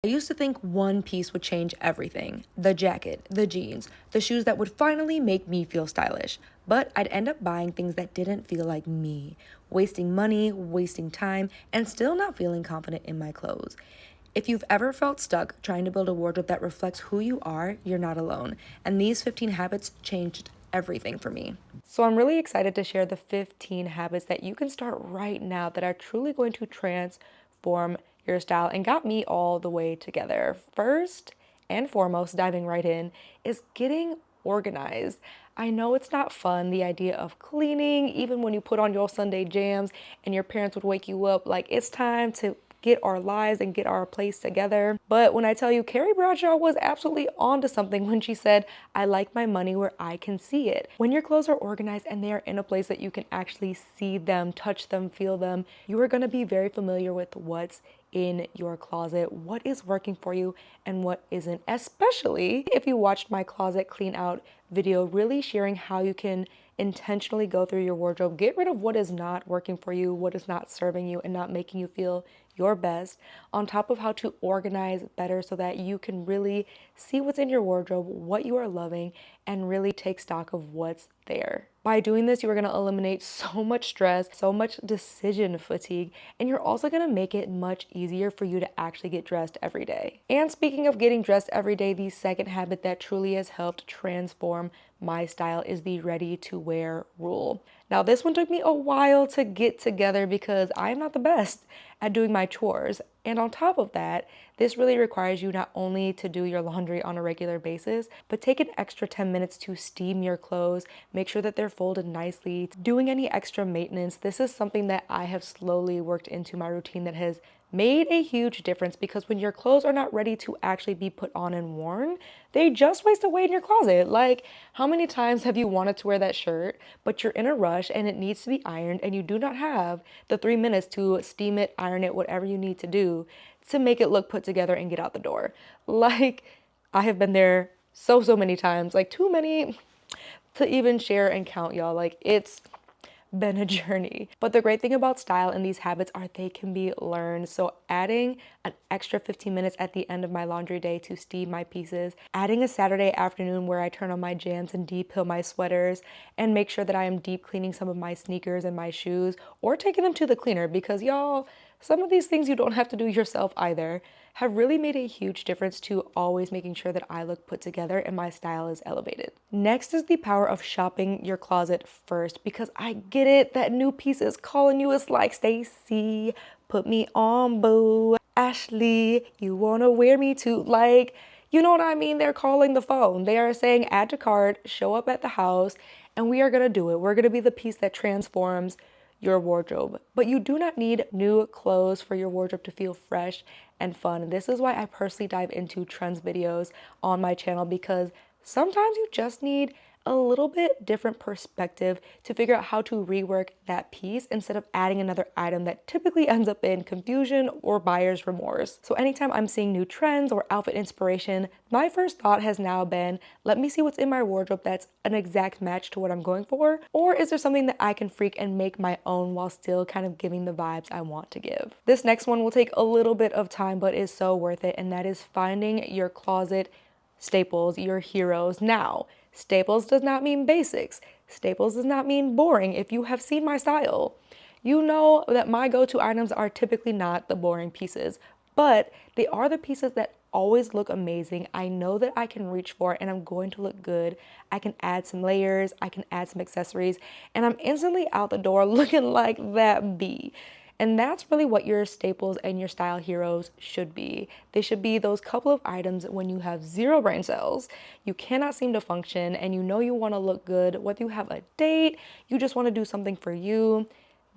I used to think one piece would change everything. The jacket, the jeans, the shoes that would finally make me feel stylish. But I'd end up buying things that didn't feel like me, wasting money, wasting time, and still not feeling confident in my clothes. If you've ever felt stuck trying to build a wardrobe that reflects who you are, you're not alone. And these 15 habits changed everything for me. So I'm really excited to share the 15 habits that you can start right now that are truly going to transform your style and got me all the way together. First and foremost, diving right in, is getting organized. I know it's not fun, the idea of cleaning, even when you put on your Sunday jams and your parents would wake you up like it's time to get our lives and get our place together. But when I tell you, Carrie Bradshaw was absolutely onto something when she said, I like my money where I can see it. When your clothes are organized and they are in a place that you can actually see them, touch them, feel them, you are going to be very familiar with what's in your closet, what is working for you and what isn't, especially if you watched my closet clean out video, really sharing how you can intentionally go through your wardrobe, get rid of what is not working for you, what is not serving you and not making you feel your best, on top of how to organize better so that you can really see what's in your wardrobe, what you are loving, and really take stock of what's there. By doing this, you are going to eliminate so much stress, so much decision fatigue, and you're also going to make it much easier for you to actually get dressed every day. And speaking of getting dressed every day, the second habit that truly has helped transform my style is the ready to wear rule. Now, this one took me a while to get together because I'm not the best at doing my chores. And on top of that, this really requires you not only to do your laundry on a regular basis, but take an extra 10 minutes to steam your clothes, make sure that they're folded nicely, doing any extra maintenance. This is something that I have slowly worked into my routine that has made a huge difference, because when your clothes are not ready to actually be put on and worn, they just waste away in your closet. Like, how many times have you wanted to wear that shirt, but you're in a rush and it needs to be ironed and you do not have the 3 minutes to steam it, iron it, whatever you need to do to make it look put together and get out the door? Like, I have been there so many times, like too many to even share and count, y'all. Like, it's been a journey. But the great thing about style and these habits are they can be learned. So adding an extra 15 minutes at the end of my laundry day to steam my pieces, adding a Saturday afternoon where I turn on my jams and deep peel my sweaters and make sure that I am deep cleaning some of my sneakers and my shoes, or taking them to the cleaner, because y'all, some of these things you don't have to do yourself either, have really made a huge difference to always making sure that I look put together and my style is elevated. Next is the power of shopping your closet first, because I get it, that new piece is calling you. It's like, Stacy, put me on, boo. Ashley, you wanna wear me too? Like, you know what I mean? They're calling the phone. They are saying add to cart, show up at the house, and we are gonna do it. We're gonna be the piece that transforms your wardrobe. But you do not need new clothes for your wardrobe to feel fresh and fun. This is why I personally dive into trends videos on my channel, because sometimes you just need a little bit different perspective to figure out how to rework that piece instead of adding another item that typically ends up in confusion or buyer's remorse. So anytime I'm seeing new trends or outfit inspiration, my first thought has now been, let me see what's in my wardrobe that's an exact match to what I'm going for, or is there something that I can freak and make my own while still kind of giving the vibes I want to give. This next one will take a little bit of time, but is so worth it, and that is finding your closet staples, your heroes. Now, staples does not mean basics. Staples does not mean boring. If you have seen my style, you know that my go-to items are typically not the boring pieces, but they are the pieces that always look amazing. I know that I can reach for and I'm going to look good. I can add some layers, I can add some accessories, and I'm instantly out the door looking like that bee. And that's really what your staples and your style heroes should be. They should be those couple of items when you have zero brain cells, you cannot seem to function, and you know you want to look good, whether you have a date, you just want to do something for you.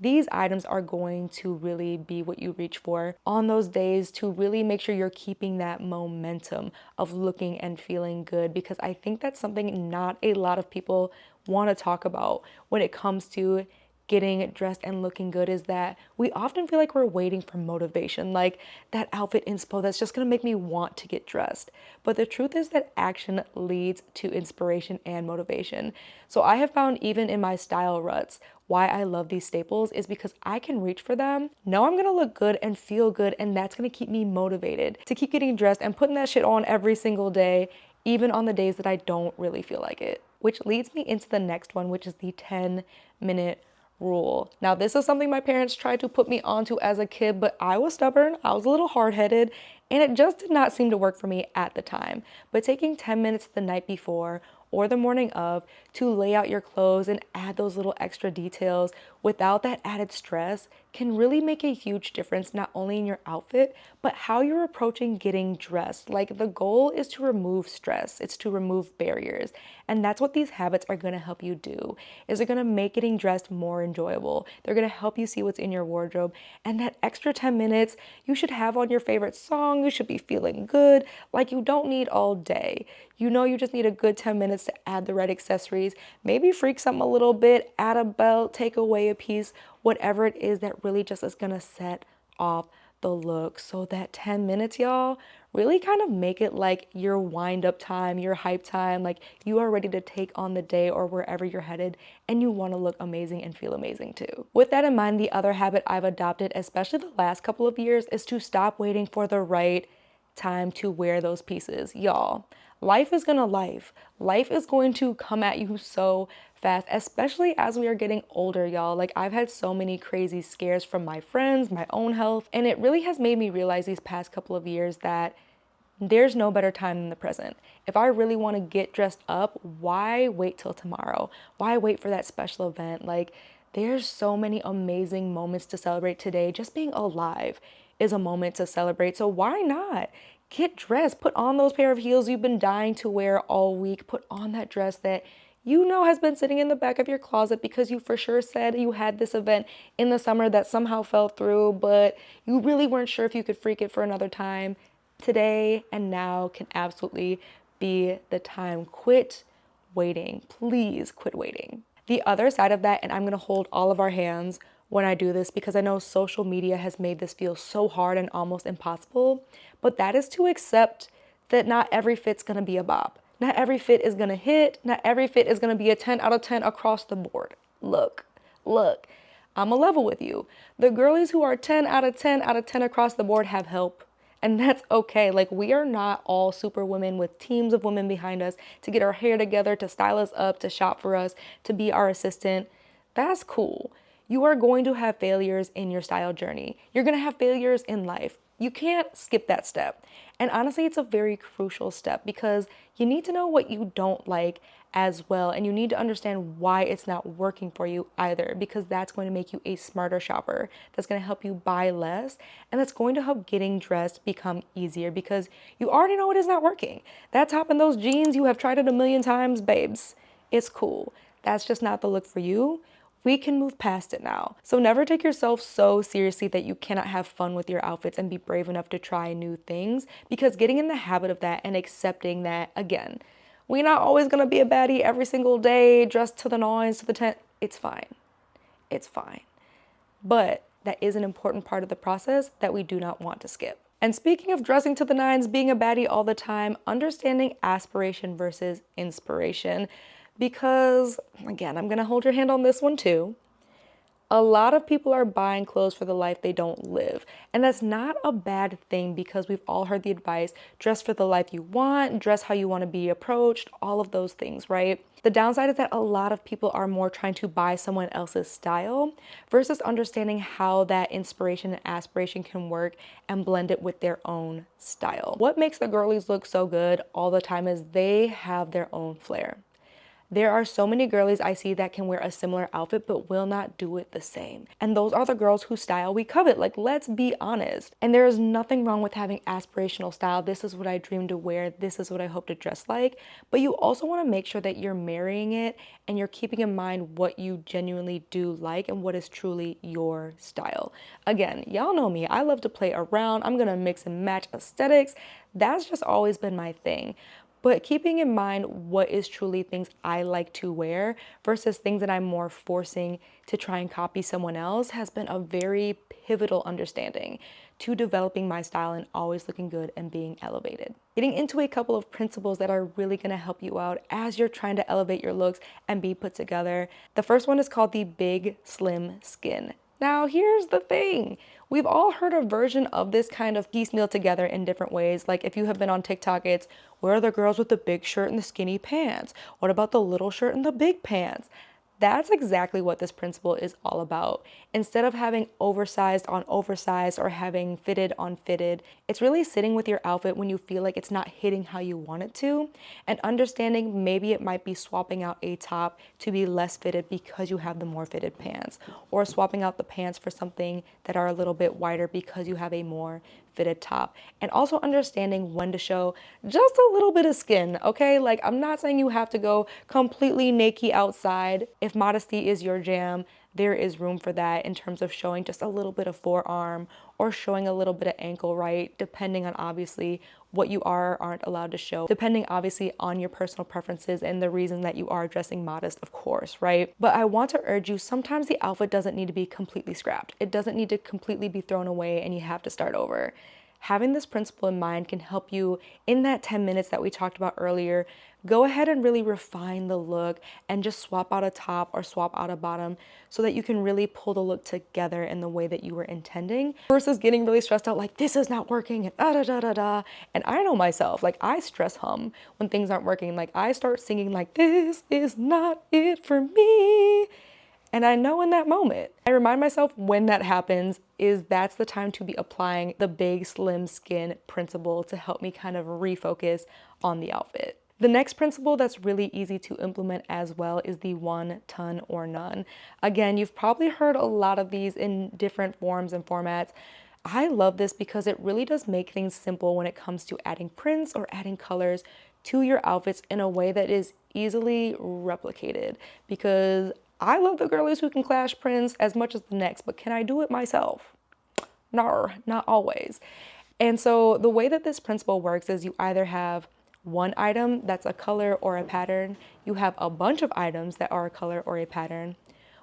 These items are going to really be what you reach for on those days to really make sure you're keeping that momentum of looking and feeling good, because I think that's something not a lot of people want to talk about when it comes to getting dressed and looking good is that we often feel like we're waiting for motivation, like that outfit inspo that's just gonna make me want to get dressed. But the truth is that action leads to inspiration and motivation. So I have found, even in my style ruts, why I love these staples is because I can reach for them, know I'm gonna look good and feel good, and that's gonna keep me motivated to keep getting dressed and putting that shit on every single day, even on the days that I don't really feel like it. Which leads me into the next one, which is the 10-minute rule. Now, this is something my parents tried to put me onto as a kid, but I was stubborn, I was a little hard-headed, and it just did not seem to work for me at the time. But taking 10 minutes the night before or the morning of to lay out your clothes and add those little extra details without that added stress can really make a huge difference, not only in your outfit, but how you're approaching getting dressed. Like, the goal is to remove stress, it's to remove barriers. And that's what these habits are gonna help you do, is they're gonna make getting dressed more enjoyable. They're gonna help you see what's in your wardrobe. And that extra 10 minutes, you should have on your favorite song, you should be feeling good, like you don't need all day. You know, you just need a good 10 minutes to add the right accessories, maybe freak something a little bit, add a belt, take away a piece, whatever it is that really just is gonna set off the look. So that 10 minutes, y'all, really kind of make it like your wind up time, your hype time, like you are ready to take on the day or wherever you're headed, and you want to look amazing and feel amazing too. With that in mind, the other habit I've adopted, especially the last couple of years, is to stop waiting for the right time to wear those pieces. Y'all, life is gonna life. Life is going to come at you so fast, especially as we are getting older, y'all. Like, I've had so many crazy scares from my friends, my own health, and it really has made me realize these past couple of years that there's no better time than the present. If I really want to get dressed up, why wait till tomorrow? Why wait for that special event? Like, there's so many amazing moments to celebrate today. Just being alive is a moment to celebrate. So why not? Get dressed, put on those pair of heels you've been dying to wear all week, put on that dress that you know has been sitting in the back of your closet because you for sure said you had this event in the summer that somehow fell through, but you really weren't sure if you could freak it for another time. Today and now can absolutely be the time. Quit waiting. Please quit waiting. The other side of that, and I'm going to hold all of our hands when I do this because I know social media has made this feel so hard and almost impossible, but that is to accept that not every fit's going to be a bop. Not every fit is going to hit. Not every fit is going to be a 10 out of 10 across the board. Look, I'm a level with you. The girlies who are 10 out of 10 out of 10 across the board have help. And that's okay. Like, we are not all super women with teams of women behind us to get our hair together, to style us up, to shop for us, to be our assistant. That's cool. You are going to have failures in your style journey. You're going to have failures in life. You can't skip that step. And honestly, it's a very crucial step because you need to know what you don't like as well. And you need to understand why it's not working for you either, because that's going to make you a smarter shopper. That's going to help you buy less. And that's going to help getting dressed become easier because you already know it is not working. That top and those jeans, you have tried it a million times, babes. It's cool. That's just not the look for you. We can move past it now. So never take yourself so seriously that you cannot have fun with your outfits and be brave enough to try new things, because getting in the habit of that and accepting that, again, we're not always gonna be a baddie every single day, dressed to the nines, to the 10. It's fine. It's fine. But that is an important part of the process that we do not want to skip. And speaking of dressing to the nines, being a baddie all the time, understanding aspiration versus inspiration. Because, again, I'm gonna hold your hand on this one too. A lot of people are buying clothes for the life they don't live. And that's not a bad thing because we've all heard the advice, dress for the life you want, dress how you want to be approached, all of those things, right? The downside is that a lot of people are more trying to buy someone else's style versus understanding how that inspiration and aspiration can work and blend it with their own style. What makes the girlies look so good all the time is they have their own flair. There are so many girlies I see that can wear a similar outfit but will not do it the same. And those are the girls whose style we covet. Like, let's be honest. And there is nothing wrong with having aspirational style. This is what I dream to wear. This is what I hope to dress like. But you also want to make sure that you're marrying it and you're keeping in mind what you genuinely do like and what is truly your style. Again, y'all know me. I love to play around. I'm going to mix and match aesthetics. That's just always been my thing. but keeping in mind what is truly things I like to wear versus things that I'm more forcing to try and copy someone else has been a very pivotal understanding to developing my style and always looking good and being elevated. Getting into a couple of principles that are really going to help you out as you're trying to elevate your looks and be put together. The first one is called the big slim skin. Now, here's the thing. We've all heard a version of this kind of piecemeal together in different ways. Like if you have been on TikTok, it's where are the girls with the big shirt and the skinny pants? What about the little shirt and the big pants? That's exactly what this principle is all about. Instead of having oversized on oversized or having fitted on fitted, it's really sitting with your outfit when you feel like it's not hitting how you want it to, and understanding maybe it might be swapping out a top to be less fitted because you have the more fitted pants, or swapping out the pants for something that are a little bit wider because you have a more fitted top. And also understanding when to show just a little bit of skin, okay? Like, I'm not saying you have to go completely naked outside. If modesty is your jam, there is room for that in terms of showing just a little bit of forearm or showing a little bit of ankle, right? Depending on obviously what you are or aren't allowed to show, depending obviously on your personal preferences and the reason that you are dressing modest, of course, right? But I want to urge you, sometimes the outfit doesn't need to be completely scrapped. It doesn't need to completely be thrown away and you have to start over. Having this principle in mind can help you in that 10 minutes that we talked about earlier. Go ahead and really refine the look and just swap out a top or swap out a bottom so that you can really pull the look together in the way that you were intending versus getting really stressed out like this is not working and da da da da da. And I know myself, like I stress hum when things aren't working. Like I start singing like this is not it for me. And I know in that moment, I remind myself when that happens is that's the time to be applying the big slim skin principle to help me kind of refocus on the outfit. The next principle that's really easy to implement as well is the one ton or none. Again, you've probably heard a lot of these in different forms and formats. I love this because it really does make things simple when it comes to adding prints or adding colors to your outfits in a way that is easily replicated, because I love the girlies who can clash prints as much as the next, but can I do it myself? No, not always. And so the way that this principle works is you either have one item that's a color or a pattern, you have a bunch of items that are a color or a pattern,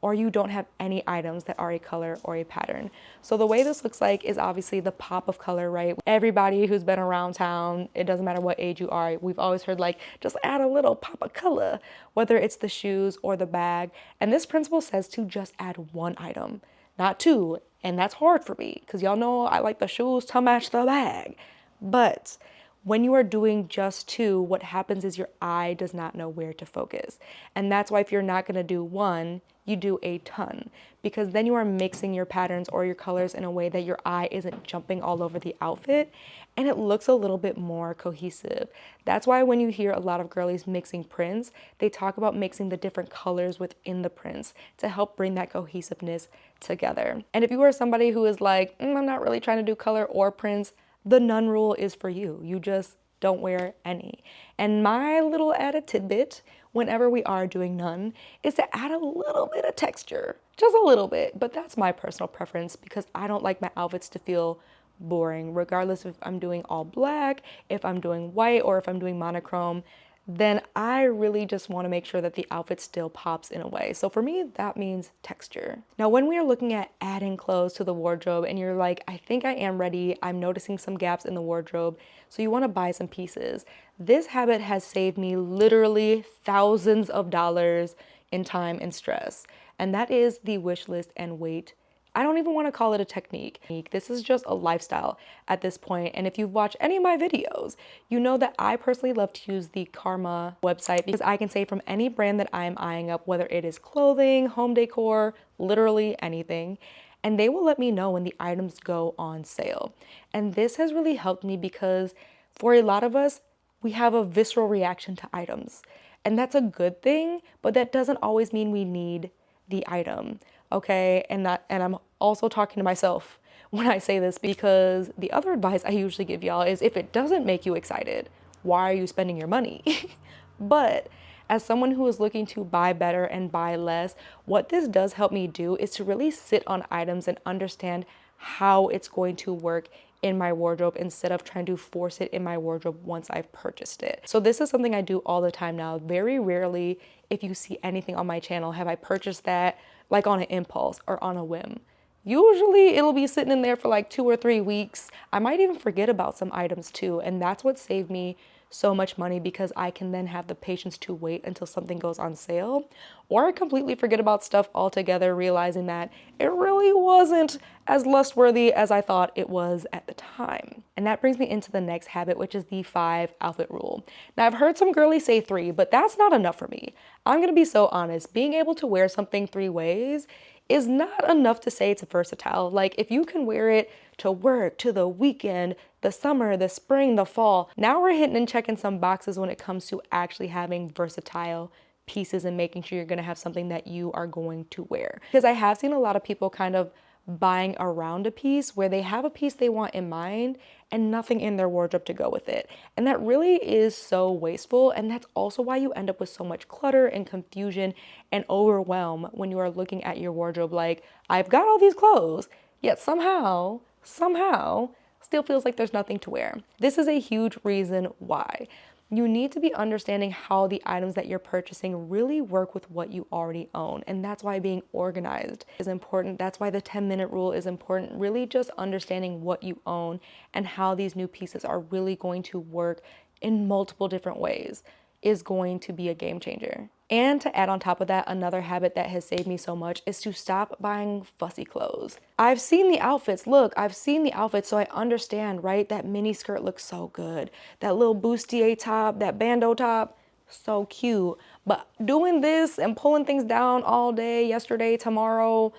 or you don't have any items that are a color or a pattern. So the way this looks like is obviously the pop of color, right? Everybody who's been around town, it doesn't matter what age you are, we've always heard like, just add a little pop of color, whether it's the shoes or the bag. And this principle says to just add one item, not two. And that's hard for me because y'all know I like the shoes to match the bag. But when you are doing just two, what happens is your eye does not know where to focus. And that's why if you're not gonna do one, you do a ton, because then you are mixing your patterns or your colors in a way that your eye isn't jumping all over the outfit and it looks a little bit more cohesive. That's why when you hear a lot of girlies mixing prints, they talk about mixing the different colors within the prints to help bring that cohesiveness together. And if you are somebody who is like, I'm not really trying to do color or prints, the none rule is for you. You just don't wear any. And my little added tidbit whenever we are doing none is to add a little bit of texture, just a little bit, but that's my personal preference because I don't like my outfits to feel boring, regardless if I'm doing all black, if I'm doing white, or if I'm doing monochrome. Then I really just want to make sure that the outfit still pops in a way. So for me, that means texture. Now, when we are looking at adding clothes to the wardrobe and you're like, I think I am ready, I'm noticing some gaps in the wardrobe, so you want to buy some pieces. This habit has saved me literally thousands of dollars in time and stress. And that is the wish list and wait. I don't even want to call it a technique. This is just a lifestyle at this point. And if you've watched any of my videos, you know that I personally love to use the Karma website because I can say from any brand that I'm eyeing up, whether it is clothing, home decor, literally anything, and they will let me know when the items go on sale. And this has really helped me because for a lot of us, we have a visceral reaction to items. And that's a good thing, but that doesn't always mean we need the item. Okay, and I'm also talking to myself when I say this, because the other advice I usually give y'all is if it doesn't make you excited, why are you spending your money? But as someone who is looking to buy better and buy less, what this does help me do is to really sit on items and understand how it's going to work in my wardrobe instead of trying to force it in my wardrobe once I've purchased it. So this is something I do all the time now. Very rarely, if you see anything on my channel, have I purchased that like on an impulse or on a whim. Usually it'll be sitting in there for like 2 or 3 weeks. I might even forget about some items too. And that's what saved me so much money, because I can then have the patience to wait until something goes on sale, or I completely forget about stuff altogether, realizing that it really wasn't as lustworthy as I thought it was at the time. And that brings me into the next habit, which is the 5 outfit rule. Now, I've heard some girlies say 3, but that's not enough for me. I'm gonna be so honest. Being able to wear something 3 ways is not enough to say it's versatile. Like, if you can wear it to work, to the weekend, the summer, the spring, the fall, now we're hitting and checking some boxes when it comes to actually having versatile pieces and making sure you're gonna have something that you are going to wear. Because I have seen a lot of people kind of buying around a piece where they have a piece they want in mind and nothing in their wardrobe to go with it. And that really is so wasteful. And that's also why you end up with so much clutter and confusion and overwhelm when you are looking at your wardrobe. Like, I've got all these clothes, yet somehow, still feels like there's nothing to wear. This is a huge reason why. You need to be understanding how the items that you're purchasing really work with what you already own. And that's why being organized is important. That's why the 10-minute rule is important. Really just understanding what you own and how these new pieces are really going to work in multiple different ways is going to be a game changer. And to add on top of that, another habit that has saved me so much is to stop buying fussy clothes. I've seen the outfits. Look, I've seen the outfits, so I understand, right? That mini skirt looks so good. That little bustier top, that bandeau top, so cute. But doing this and pulling things down all day, yesterday, tomorrow,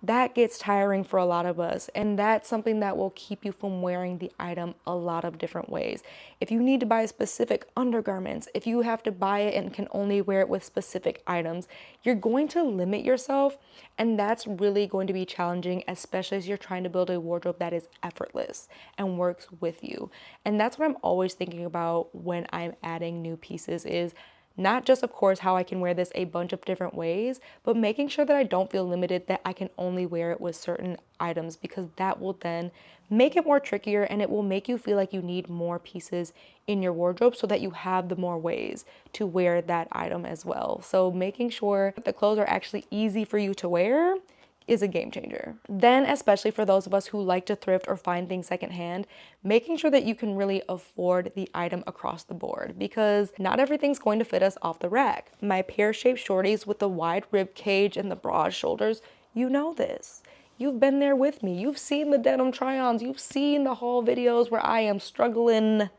that gets tiring for a lot of us, and that's something that will keep you from wearing the item a lot of different ways. If you need to buy specific undergarments, if you have to buy it and can only wear it with specific items, you're going to limit yourself, and that's really going to be challenging, especially as you're trying to build a wardrobe that is effortless and works with you. And that's what I'm always thinking about when I'm adding new pieces, is not just, of course, how I can wear this a bunch of different ways, but making sure that I don't feel limited, that I can only wear it with certain items, because that will then make it more trickier, and it will make you feel like you need more pieces in your wardrobe so that you have the more ways to wear that item as well. So making sure that the clothes are actually easy for you to wear is a game changer. Then, especially for those of us who like to thrift or find things secondhand, making sure that you can really afford the item across the board, because not everything's going to fit us off the rack. My pear-shaped shorties with the wide rib cage and the broad shoulders, you know this. You've been there with me. You've seen the denim try-ons. You've seen the haul videos where I am struggling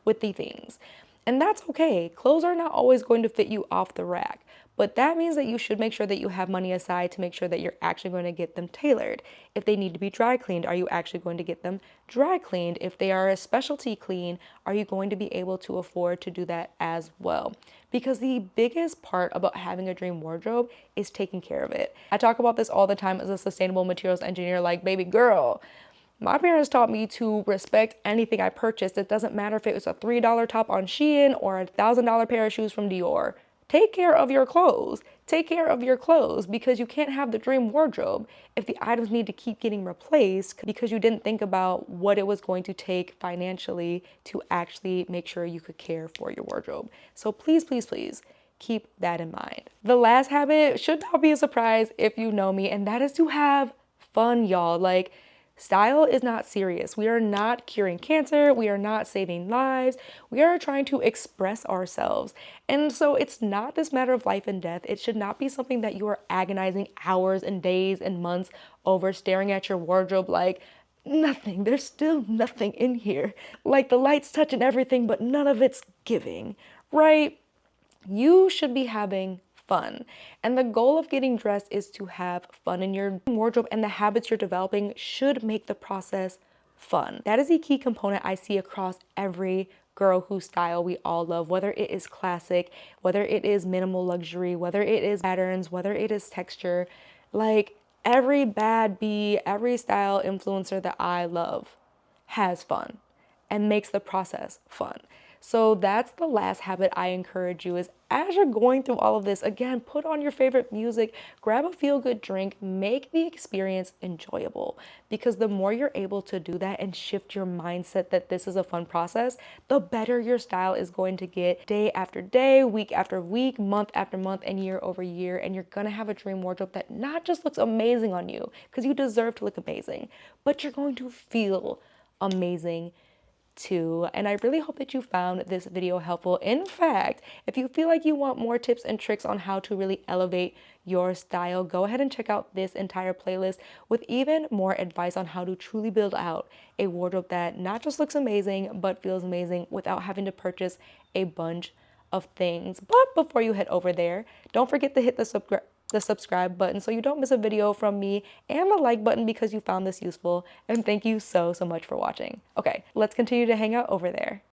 with the things. And that's okay. Clothes are not always going to fit you off the rack. But that means that you should make sure that you have money aside to make sure that you're actually going to get them tailored. If they need to be dry cleaned, are you actually going to get them dry cleaned? If they are a specialty clean, are you going to be able to afford to do that as well? Because the biggest part about having a dream wardrobe is taking care of it. I talk about this all the time as a sustainable materials engineer, like, baby girl, my parents taught me to respect anything I purchased. It doesn't matter if it was a $3 top on Shein or a $1,000 pair of shoes from Dior. Take care of your clothes. Take care of your clothes, because you can't have the dream wardrobe if the items need to keep getting replaced because you didn't think about what it was going to take financially to actually make sure you could care for your wardrobe. So please, please, please keep that in mind. The last habit should not be a surprise if you know me, and that is to have fun, y'all. Like, style is not serious. We are not curing cancer. We are not saving lives. We are trying to express ourselves. And so it's not this matter of life and death. It should not be something that you are agonizing hours and days and months over, staring at your wardrobe like, nothing, there's still nothing in here. Like, the light's touching everything, but none of it's giving, right? You should be having fun. And the goal of getting dressed is to have fun in your wardrobe, and the habits you're developing should make the process fun. That is a key component I see across every girl whose style we all love, whether it is classic, whether it is minimal luxury, whether it is patterns, whether it is texture. Like, every bad bee, every style influencer that I love has fun and makes the process fun. So that's the last habit I encourage you is as you're going through all of this, again, put on your favorite music, grab a feel-good drink, make the experience enjoyable. Because the more you're able to do that and shift your mindset that this is a fun process, the better your style is going to get day after day, week after week, month after month, and year over year. And you're gonna have a dream wardrobe that not just looks amazing on you, because you deserve to look amazing, but you're going to feel amazing too. And I really hope that you found this video helpful. In fact, if you feel like you want more tips and tricks on how to really elevate your style, go ahead and check out this entire playlist with even more advice on how to truly build out a wardrobe that not just looks amazing, but feels amazing without having to purchase a bunch of things. But before you head over there, don't forget to hit the subscribe button so you don't miss a video from me, and the like button because you found this useful. And thank you so much for watching. Okay, let's continue to hang out over there.